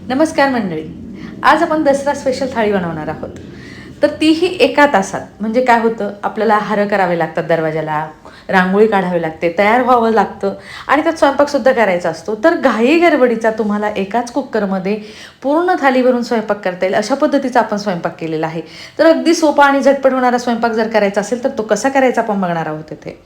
नमस्कार मंडळी. आज आपण दसरा स्पेशल थाळी बनवणार आहोत. तर तीही एका तासात. म्हणजे काय होतं, आपल्याला हारं करावे लागतात दरवाजाला, रांगोळी काढावी लागते, तयार व्हावं लागतं आणि त्यात स्वयंपाकसुद्धा करायचा असतो. तर घाई गडबडीचा तुम्हाला एकाच कुकरमध्ये पूर्ण थालीवरून स्वयंपाक करता येईल अशा पद्धतीचा आपण स्वयंपाक केलेला आहे. तर अगदी सोपा आणि झटपट होणारा स्वयंपाक जर करायचा असेल तर तो कसा करायचा आपण बघणार आहोत इथे.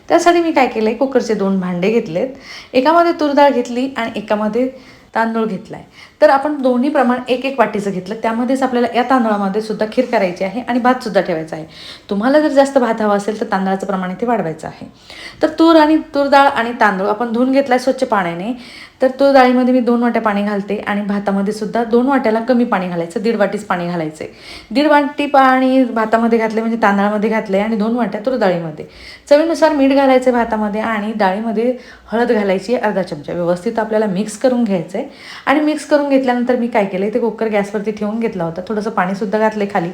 त्यासाठी मी काय केलं आहे, कुकरचे 2 भांडे घेतलेत. एकामध्ये तूर डाळ घेतली आणि एकामध्ये तांदूळ घेतला आहे. तर आपण दोन्ही प्रमाण 1-1 वाटीचं घेतलं. त्यामध्येच आपल्याला या तांदळामध्ये सुद्धा खीर करायची आहे आणि भातसुद्धा ठेवायचा आहे. तुम्हाला जर जास्त भात हवा असेल तर तांदळाचं प्रमाण इथे वाढवायचं आहे. तर तूर डाळ आणि तांदूळ आपण धुवून घेतला आहे स्वच्छ पाण्याने. तर तूर डाळीमध्ये मी 2 वाट्या पाणी घालते आणि भातामध्ये सुद्धा 2 वाट्याला कमी पाणी घालायचं, 1.5 वाटीच पाणी घालायचं आहे. 1.5 वाटी पाणी भातामध्ये घातले म्हणजे तांदळामध्ये घातले आणि 2 वाट्या तूर डाळीमध्ये. चवीनुसार मीठ घालायचं भातामध्ये आणि डाळीमध्ये हळद घालायची अर्धा चमचा. व्यवस्थित आपल्याला मिक्स करून घ्यायचं आहे आणि मिक्स करून घेतल्यानंतर मी काय केलं, ते कुकर गॅसवरती ठेवून घेतला होता. थोडंसं पाणीसुद्धा घातलं खाली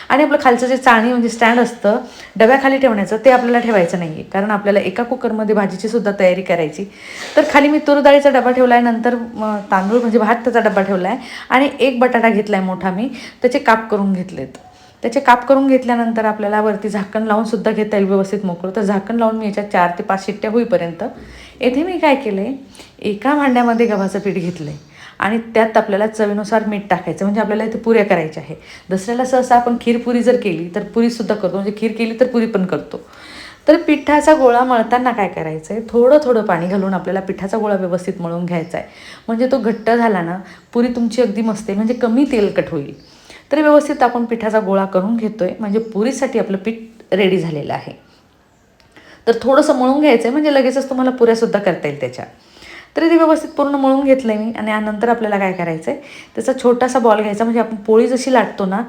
आणि आपलं खालचं जे चाळणी म्हणजे स्टँड असतं डब्याखाली ठेवण्याचं, ते आपल्याला ठेवायचं नाही आहे, कारण आपल्याला एका कुकरमध्ये भाजीची सुद्धा तयारी करायची. तर खाली मी तूर डाळीचा डबा ठेवला आहे, नंतर तांदूळ म्हणजे भात त्याचा डबा ठेवला आहे आणि 1 बटाटा घेतला आहे मोठा मी, त्याचे काप करून घेतलेत. त्याचे काप करून घेतल्यानंतर आपल्याला वरती झाकण लावून सुद्धा घेता येईल व्यवस्थित मोकळं. तर झाकण लावून मी याच्यात 4 ते 5 शिट्ट्या होईपर्यंत येथे मी काय केलं आहे, एका भांड्यामध्ये गव्हाचं पीठ घेतलं आहे आणि त्यात आपल्याला चवीनुसार मीठ टाकायचं. म्हणजे आपल्याला इथे पुऱ्या करायच्या आहे. दसऱ्याला सहसा आपण खीरपुरी जर केली तर पुरीसुद्धा करतो, म्हणजे खीर केली तर पुरी पण करतो. तर पिठाचा गोळा मळताना काय करायचं आहे, थोडं थोडं पाणी घालून आपल्याला पिठाचा गोळा व्यवस्थित मळून घ्यायचा आहे. म्हणजे तो घट्ट झाला ना, पुरी तुमची अगदी मस्त आहे, म्हणजे कमी तेलकट होईल. तर व्यवस्थित आपण पिठाचा गोळा करून घेतो आहे, म्हणजे पुरीसाठी आपलं पीठ रेडी झालेलं आहे. तर थोडंसं मळून घ्यायचं आहे, म्हणजे लगेचच तुम्हाला पुऱ्यासुद्धा करता येईल त्याच्या. तर ते व्यवस्थित पूर्ण मळून घेतलं आहे मी आणि यानंतर आपल्याला काय करायचं आहे, त्याचा छोटासा बॉल घ्यायचा. म्हणजे आपण पोळी जशी लाटतो ना,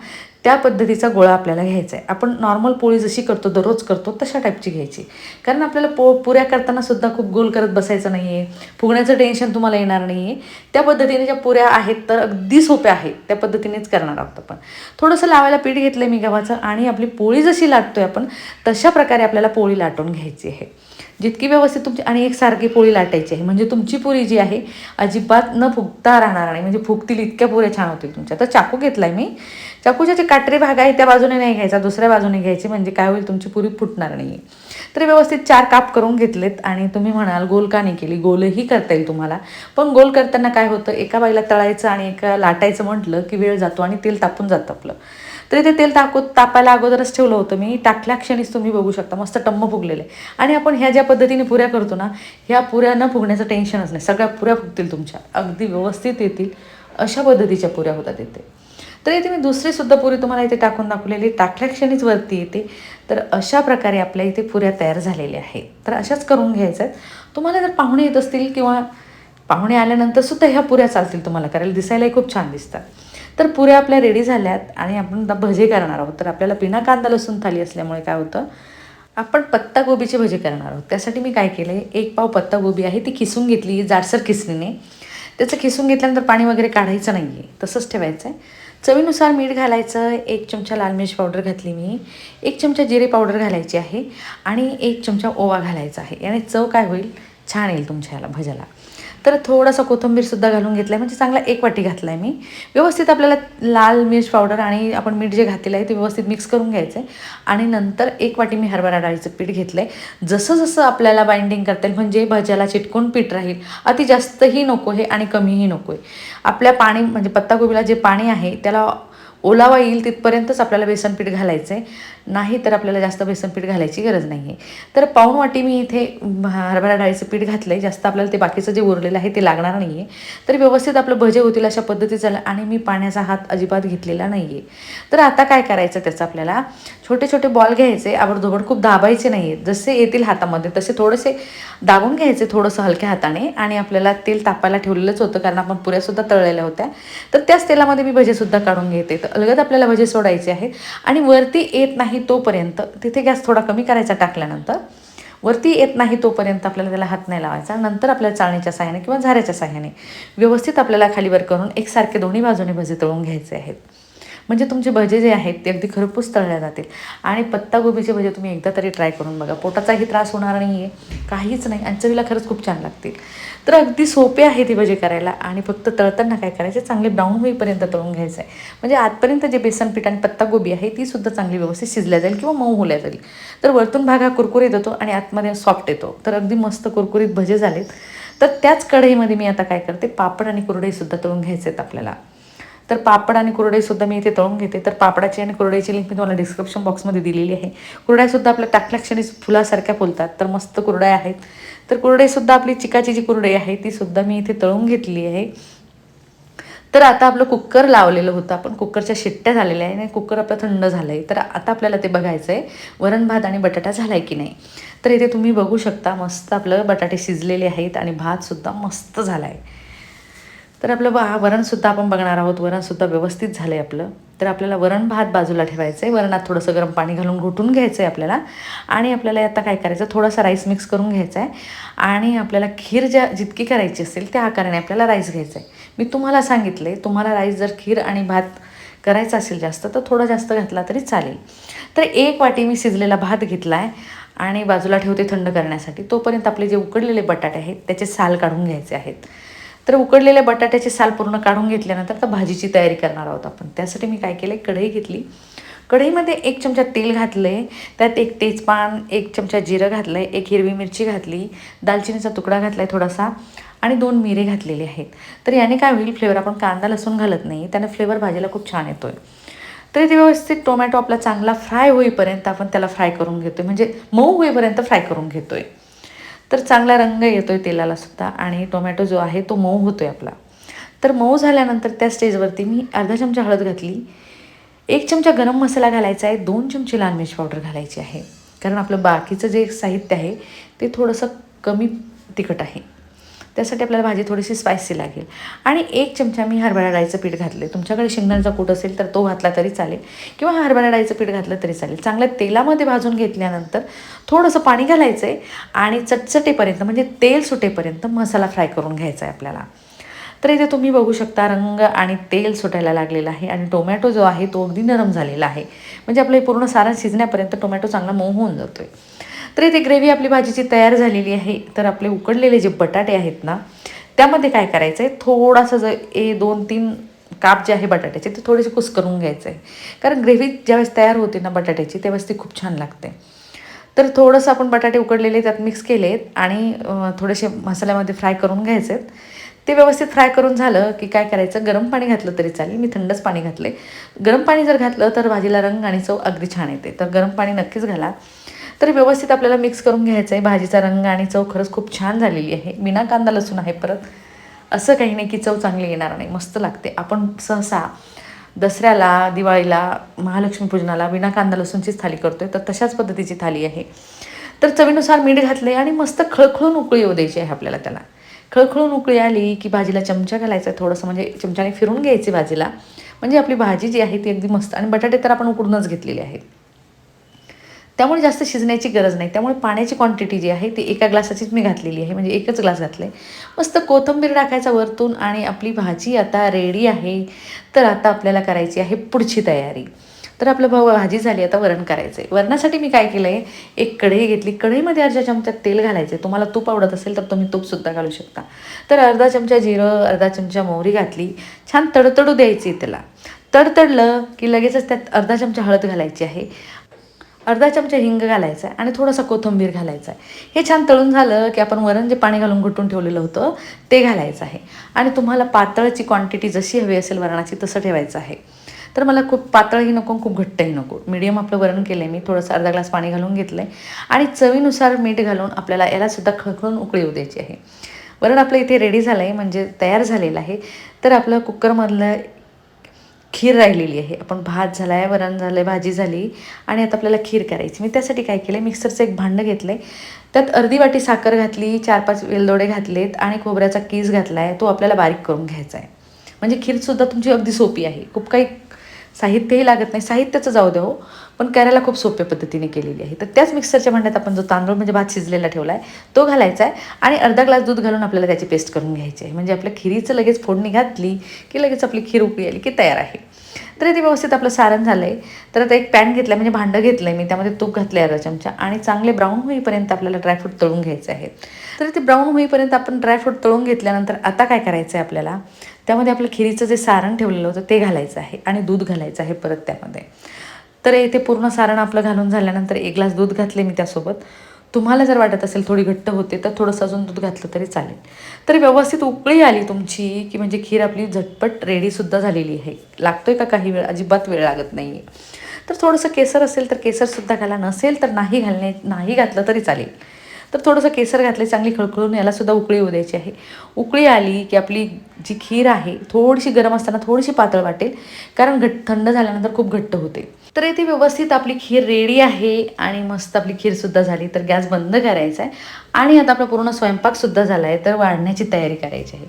त्या पद्धतीचा गोळा आपल्याला घ्यायचा आहे. आपण नॉर्मल पोळी जशी करतो, दररोज करतो तशा टाईपची घ्यायची. कारण आपल्याला पुऱ्या करताना सुद्धा खूप गोल करत बसायचं नाही आहे, फुगण्याचं टेन्शन तुम्हाला येणार नाही आहे. त्या पद्धतीने ज्या पुऱ्या आहेत तर अगदी सोप्या आहेत, त्या पद्धतीनेच करणार आहोत आपण. थोडंसं लावायला पीठ घेतलं आहे मी गव्हाचं आणि आपली पोळी जशी लाटतो आहे आपण तशा प्रकारे आपल्याला पोळी लाटून घ्यायची आहे. जितकी व्यवस्थित तुमची आणि एकसारखी पोळी लाटायची आहे, म्हणजे तुमची पुरी जी आहे अजिबात न फुगता राहणार नाही, म्हणजे फुगतील इतक्या पुऱ्या छान होतील तुमच्या. तर चाकू घेतला आहे मी. चाकूच्या जे काटेरी भाग आहे त्या बाजूने नाही घ्यायचा, दुसऱ्या बाजूने घ्यायची, म्हणजे काय होईल, तुमची पुरी फुटणार नाही आहे. तर व्यवस्थित 4 काप करून घेतलेत आणि तुम्ही म्हणाल गोल का नाही केली, गोलही करता येईल तुम्हाला. पण गोल करताना काय होतं, एका बाईला तळायचं आणि एका लाटायचं म्हटलं की वेळ जातो आणि तेल तापून जातं आपलं. तर इथे तेल तापायला अगोदरच ठेवलं होतं मी. टाकल्या क्षणीच तुम्ही बघू शकता मस्त टम्म फुगलेले. आणि आपण ह्या ज्या पद्धतीने पुऱ्या करतो ना, ह्या पुऱ्या न फुगण्याचं टेन्शनच नाही. सगळ्या पुऱ्या फुगतील तुमच्या, अगदी व्यवस्थित येतील अशा पद्धतीच्या पुऱ्या होतात इथे. तर इथे मी दुसरीसुद्धा पुरी तुम्हाला इथे टाकून दाखवलेली, टाकल्या क्षणीच वरती येते. तर अशा प्रकारे आपल्या इथे पुऱ्या तयार झालेल्या आहेत. तर अशाच करून घ्यायच्या आहेत. तुम्हाला जर पाहुणे येत असतील किंवा पाहुणे आल्यानंतरसुद्धा ह्या पुऱ्या चालतील तुम्हाला करायला, दिसायलाही खूप छान दिसतात. तर पुऱ्या आपल्या रेडी झाल्यात आणि आपण भजे करणार आहोत. तर आपल्याला बिना कांदा लसूण थाली असल्यामुळे काय होतं, आपण पत्तागोबीचे भजे करणार आहोत. त्यासाठी मी काय केलं आहे, 1 पाव पत्तागोबी आहे ती किसून घेतली जाडसर किसणीने. त्याचं किसून घेतल्यानंतर पाणी वगैरे काढायचं नाही आहे, तसंच ठेवायचं आहे. चवीनुसार मीठ घालायचं, 1 चमचा लाल मिरच पावडर घातली मी, 1 चमचा जिरे पावडर घालायची आहे आणि 1 चमचा ओवा घालायचा आहे. याने चव काय होईल, छान येईल तुमच्या ह्याला भज्याला. तर थोडासा कोथिंबीरसुद्धा घालून घेतला आहे, म्हणजे चांगला 1 वाटी घातला आहे मी. व्यवस्थित आपल्याला लाल मिर्च पावडर आणि आपण मीठ जे घातलेलं आहे ते व्यवस्थित मिक्स करून घ्यायचं आहे आणि नंतर 1 वाटी मी हरभरा डाळीचं पीठ घेतलं आहे. जसं जसं आपल्याला बाइंडिंग करता येईल, म्हणजे भज्याला चिटकून पीठ राहील, अति जास्तही नको आहे आणि कमीही नको आहे. आपल्या पाणी म्हणजे पत्तागोबीला जे पाणी आहे त्याला ओलावा येईल तिथपर्यंतच आपल्याला बेसन पीठ घालायचं आहे, नाही तर आपल्याला जास्त बेसन पीठ घालायची गरज नाही आहे. तर पाऊण वाटी मी इथे हरभरा डाळीचं पीठ घातलं आहे. जास्त आपल्याला ते बाकीचं जे उरलेलं आहे ते लागणार नाही आहे. तर व्यवस्थित आपलं भजे होतील अशा पद्धतीचं झालं आणि मी पाण्याचा हात अजिबात घेतलेला नाही आहे. तर आता काय करायचं, त्याचं आपल्याला छोटे छोटे बॉल घ्यायचे, आबडधोबड खूप दाबायचे नाही आहेत. जसे येतील हातामध्ये तसे थोडेसे दाबून घ्यायचे थोडंसं हलक्या हाताने. आणि आपल्याला तेल तापायला ठेवलेलंच होतं, कारण आपण पुऱ्यासुद्धा तळलेल्या होत्या. तर त्याच तेलामध्ये मी भजेसुद्धा काढून घेते. तर अलगद आपल्याला भजे सोडायचे आहेत आणि वरती येत नाही तोपर्यंत तिथे गॅस थोडा कमी करायचा. टाकल्यानंतर वरती येत नाही तोपर्यंत आपल्याला त्याला हात नाही लावायचा. नंतर आपल्याला चाळणीच्या साह्याने किंवा झाऱ्याच्या साह्याने व्यवस्थित आपल्याला खालीवर करून एकसारखे दोन्ही बाजूने भजे तळून घ्यायचे आहेत. म्हणजे तुमचे भजे जे आहेत ते अगदी खरपूस तळल्या जातील. आणि पत्तागोबीचे भजे तुम्ही एकदा तरी ट्राय करून बघा. पोटाचाही त्रास होणार नाही आहे, काहीच नाही, आणि चवीला खरंच खूप छान लागतील. तर अगदी सोपे आहे ते भजे करायला. आणि फक्त तळताना काय करायचे, चांगले ब्राऊन होईपर्यंत तळून घ्यायचं आहे. म्हणजे आतपर्यंत जे बेसन पीठ आणि पत्तागोबी आहे ती सुद्धा चांगली व्यवस्थित शिजल्या जाईल किंवा मऊ होल्या जाईल. तर वरतून भाग हा कुरकुरीत येतो आणि आतमध्ये सॉफ्ट येतो. तर अगदी मस्त कुरकुरीत भजे झालेत. तर त्याच कढईमध्ये मी आता काय करते, पापड आणि कुरडईसुद्धा तळून घ्यायचे आहेत आपल्याला. तर पापड आणि कुरडईसुद्धा मी इथे तळून घेते. तर पापडाची आणि कुरडईची लिंक मी तुम्हाला डिस्क्रिप्शन बॉक्समध्ये दिलेली आहे. कुरड्यासुद्धा आपल्या टाकल्या क्षणी फुलासारख्या फुलतात. तर मस्त कुरड्या आहेत. तर कुरडईसुद्धा आपली चिकाची जी कुरडई आहे तीसुद्धा मी इथे तळून घेतली आहे. तर आता आपलं कुकर लावलेलं होतं, आपण कुकरच्या शिट्ट्या झालेल्या आहे आणि कुकर आपलं थंड झालं आहे. तर आता आपल्याला ते बघायचं आहे वरण भात आणि बटाटा झाला आहे की नाही. तर इथे तुम्ही बघू शकता मस्त आपलं बटाटे शिजलेले आहेत आणि भातसुद्धा मस्त झाला आहे. तर आपलं वरणसुद्धा आपण बघणार आहोत. वरणसुद्धा व्यवस्थित झालं आहे आपलं. तर आपल्याला वरण भात बाजूला ठेवायचं आहे. वरणात थोडंसं गरम पाणी घालून घोटून घ्यायचं आहे आपल्याला. आणि आपल्याला आता काय करायचं, थोडासा राईस मिक्स करून घ्यायचा आहे. आणि आपल्याला खीर जितकी करायची असेल त्या आकाराने आपल्याला राईस घ्यायचा आहे. मी तुम्हाला सांगितले, तुम्हाला राईस जर खीर आणि भात करायचा असेल जास्त तर थोडा जास्त घातला तरी चालेल. तर 1 वाटी मी शिजलेला भात घेतला आहे आणि बाजूला ठेवते थंड करण्यासाठी. तोपर्यंत आपले जे उकडलेले बटाटे आहेत त्याचे साल काढून घ्यायचे आहेत. तर उकडलेल्या बटाट्याचे साल पूर्ण काढून घेतल्यानंतर तर भाजीची तयारी करणार आहोत आपण. त्यासाठी मी काय केलं, कढई घेतली. कढईमध्ये 1 चमचा तेल घातले, त्यात 1 तेजपान, 1 चमचा जिरं घातलं आहे, 1 हिरवी मिरची घातली, दालचिनीचा तुकडा घातला आहे थोडासा आणि 2 मिरे घातलेले आहेत. तर याने काय होईल, फ्लेवर, आपण कांदा लसूण घालत नाही, त्याने फ्लेवर भाजीला खूप छान येतो आहे. तर ते व्यवस्थित टोमॅटो आपला चांगला फ्राय होईपर्यंत आपण त्याला फ्राय करून घेतो आहे, म्हणजे मऊ होईपर्यंत फ्राय करून घेतो आहे. तर चांगला रंग येतो आहे तेलाला सुद्धा आणि टोमॅटो जो आहे तो मऊ होतो आहे आपला. तर मऊ झाल्यानंतर त्या स्टेजवरती मी अर्धा चमचा हळद घातली, 1 चमचा गरम मसाला घालायचा आहे, 2 चमचे लाल मिरची पावडर घालायची आहे. कारण आपलं बाकीचं जे साहित्य आहे ते थोडंसं कमी तिखट आहे, त्यासाठी आपल्याला भाजी थोडीशी स्पायसी लागेल. आणि 1 चमचा मी हरभरा डाळीचं पीठ घातले. तुमच्याकडे शेंगदाण्याचा कूट असेल तर तो घातला तरी चालेल किंवा हरभरा डाळीचं पीठ घातलं तरी चालेल. चांगल्या तेलामध्ये भाजून घेतल्यानंतर थोडंसं पाणी घालायचं आहे आणि चटचटेपर्यंत, म्हणजे तेल सुटेपर्यंत मसाला फ्राय करून घ्यायचा आहे आपल्याला. तर इथे तुम्ही बघू शकता रंग आणि तेल सुटायला लागलेला आहे आणि टोमॅटो जो आहे तो अगदी नरम झालेला आहे. म्हणजे आपलं हे पूर्ण सारण शिजण्यापर्यंत टोमॅटो चांगला मऊ होऊन जातो आहे. तर इथे ग्रेव्ही आपली भाजीची तयार झालेली आहे. तर आपले उकडलेले जे बटाटे आहेत ना, त्यामध्ये काय करायचं आहे, थोडासा 2-3 काप जे आहे बटाट्याचे ते थोडेसे कुस्करून घ्यायचं आहे. कारण ग्रेव्ही ज्यावेळेस तयार होते ना बटाट्याची त्यावेळेस ती खूप छान लागते. तर थोडंसं आपण बटाटे उकडलेले त्यात मिक्स केलेत आणि थोडेसे मसाल्यामध्ये फ्राय करून घ्यायचे आहेत. ते व्यवस्थित फ्राय करून झालं की काय करायचं, गरम पाणी घातलं तरी चालेल, मी थंडच पाणी घातले. गरम पाणी जर घातलं तर भाजीला रंग आणि चव अगदी छान येते. तर गरम पाणी नक्कीच घाला. तर व्यवस्थित आपल्याला मिक्स करून घ्यायचं आहे. भाजीचा रंग आणि चव खरंच खूप छान झालेली आहे. बिना कांदा लसूण आहे, परत असं काही नाही की चव चांगली येणार नाही, मस्त लागते. आपण सहसा दसऱ्याला, दिवाळीला, महालक्ष्मी पूजनाला बिना कांदा लसूणचीच थाली करतो आहे. तर तशाच पद्धतीची थाली आहे. तर चवीनुसार मीठ घातले आणि मस्त खळखळून उकळी येऊ द्यायची आहे आपल्याला. त्याला खळखळून उकळी आली की भाजीला चमचा घालायचा आहे थोडंसं, म्हणजे चमच्याने फिरून घ्यायची भाजीला, म्हणजे आपली भाजी जी आहे ती अगदी मस्त. आणि बटाटे तर आपण उकडूनच घेतलेले आहेत, त्यामुळे जास्त शिजण्याची गरज नाही. त्यामुळे पाण्याची क्वांटिटी जी आहे ती 1 ग्लासाचीच मी घातलेली आहे, म्हणजे 1च ग्लास घातलं आहे. मस्त कोथिंबीर टाकायचा वरतून आणि आपली भाजी आता रेडी आहे. तर आता आपल्याला करायची आहे पुढची तयारी. तर आपलं भाजी झाली, आता वरण करायचं आहे. वरणासाठी मी काय केलं आहे, 1 कढई घेतली, कढईमध्ये अर्धा चमचा तेल घालायचं आहे. तुम्हाला तूप आवडत असेल तर तुम्ही तूपसुद्धा घालू शकता. तर अर्धा चमचा जिरं, अर्धा चमचा मोहरी घातली, छान तडतडू द्यायची त्याला. तडतडलं की लगेचच त्यात अर्धा चमचा हळद घालायची आहे, अर्धा चमचा हिंग घालायचा आहे आणि थोडासा कोथिंबीर घालायचा आहे. हे छान तळून झालं की आपण वरण जे पाणी घालून घुटून ठेवलेलं होतं ते घालायचं आहे. आणि तुम्हाला पातळची क्वांटिटी जशी हवी असेल वरणाची तसं ठेवायचं आहे. तर मला खूप पातळही नको, खूप घट्टही नको, मीडियम आपलं वरण केलं आहे मी. थोडंसं अर्धा ग्लास पाणी घालून घेतलं आहे आणि चवीनुसार मीठ घालून आपल्याला यालासुद्धा खळखळून उकळी येऊ द्यायची आहे. वरण आपलं इथे रेडी झालं आहे, म्हणजे तयार झालेलं आहे. तर आपलं कुकरमधलं खीर राहिलेली आहे. आपण भात झाला आहे, वरण झालं आहे, भाजी झाली आणि आता आपल्याला खीर करायची. मी त्यासाठी काय केलं, मिक्सरचं 1 भांडं घेतलं आहे, त्यात अर्धी वाटी साखर घातली, 4-5 वेलदोडे घातलेत आणि खोबऱ्याचा कीस घातला आहे, तो आपल्याला बारीक करून घ्यायचा आहे. म्हणजे खीरसुद्धा तुमची अगदी सोपी आहे, खूप काही साहित्यही लागत नाही. साहित्याचं जाऊ द्या हो, पण करायला खूप सोप्या पद्धतीने केलेली आहे. तर त्याच मिक्सरच्या भांड्यात आपण जो तांदूळ म्हणजे भात शिजलेला ठेवला आहे तो घालायचा आहे आणि अर्धा ग्लास दूध घालून आपल्याला त्याची पेस्ट करून घ्यायची आहे. म्हणजे आपल्या खिरीचं लगेच फोडणी घातली की लगेच आपली खीर उकळी आली की तयार आहे. तर ते व्यवस्थित आपलं सारण झालं आहे. तर आता एक पॅन घेतला म्हणजे भांडं घेतलं आहे मी, त्यामध्ये तूप घातलं आहे अर्धा चमचा आणि चांगले ब्राऊन होईपर्यंत आपल्याला ड्रायफ्रूट तळून घ्यायचे आहे. तर ते ब्राऊन होईपर्यंत आपण ड्रायफ्रूट तळून घेतल्यानंतर आता काय करायचं आहे आपल्याला, त्यामध्ये आपलं खिरीचं जे सारण ठेवलेलं होतं ते घालायचं आहे आणि दूध घालायचं आहे परत त्यामध्ये. तर इथे पूर्ण सारण आपलं घालून झाल्यानंतर 1 ग्लास दूध घातले मी त्यासोबत. तुम्हाला जर वाटत असेल थोडी घट्ट होते तर थोडंसं अजून दूध घातलं तरी चालेल. तर व्यवस्थित उकळी आली तुमची की म्हणजे खीर आपली झटपट रेडीसुद्धा झालेली आहे. लागतोय का काही वेळ? अजिबात वेळ लागत नाही आहे. तर थोडंसं केसर असेल तर केसरसुद्धा घाला, नसेल तर नाही घातलं तरी चालेल. तर थोडंसं केसर घातले, चांगली खळखळून यालासुद्धा उकळी येऊ द्यायची आहे. उकळी आली की आपली जी खीर आहे थोडीशी गरम असताना थोडीशी पातळ वाटेल, कारण थंड झाल्यानंतर खूप घट्ट होते. तर इथे व्यवस्थित आपली खीर रेडी आहे आणि मस्त आपली खीरसुद्धा झाली. तर गॅस बंद करायचा आहे आणि आता आपला पूर्ण स्वयंपाकसुद्धा झाला आहे, तर वाढण्याची तयारी करायची आहे.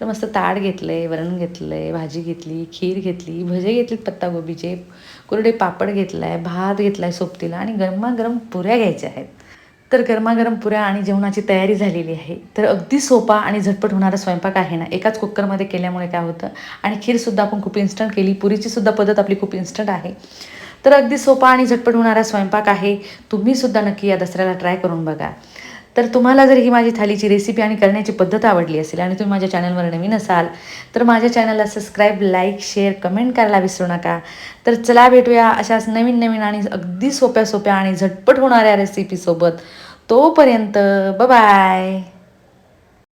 तर मस्त ताट घेतलं आहे, वरण घेतलं आहे, भाजी घेतली, खीर घेतली, भजे घेतलीत पत्तागोबीचे, कुरडे पापड घेतला आहे, भात घेतला आहे सोबतीला आणि गरमागरम पुऱ्या घ्यायच्या आहेत. तर गरमागरम पुऱ्या आणि जेवणाची तयारी झालेली आहे. तर अगदी सोपा आणि झटपट होणारा स्वयंपाक आहे ना, एकाच कुकरमध्ये केल्यामुळे काय होतं, आणि खीरसुद्धा आपण खूप इन्स्टंट केली, पुरीचीसुद्धा पद्धत आपली खूप इन्स्टंट आहे. तर अगदी सोपा आणि झटपट होणारा स्वयंपाक आहे. तुम्हीसुद्धा नक्की या दसऱ्याला ट्राय करून बघा. तर तुम्हाला जर ही माझी थालीची रेसिपी आणि करण्याची पद्धत आवडली असेल आणि तुम्ही माझ्या चॅनलवर नवीन असाल तर माझ्या चॅनलला सबस्क्राईब, लाईक, शेअर, कमेंट करायला विसरू नका. तर चला भेटूया अशाच नवीन नवीन आणि अगदी सोप्या सोप्या आणि झटपट होणाऱ्या रेसिपीसोबत. तोपर्यंत बाय.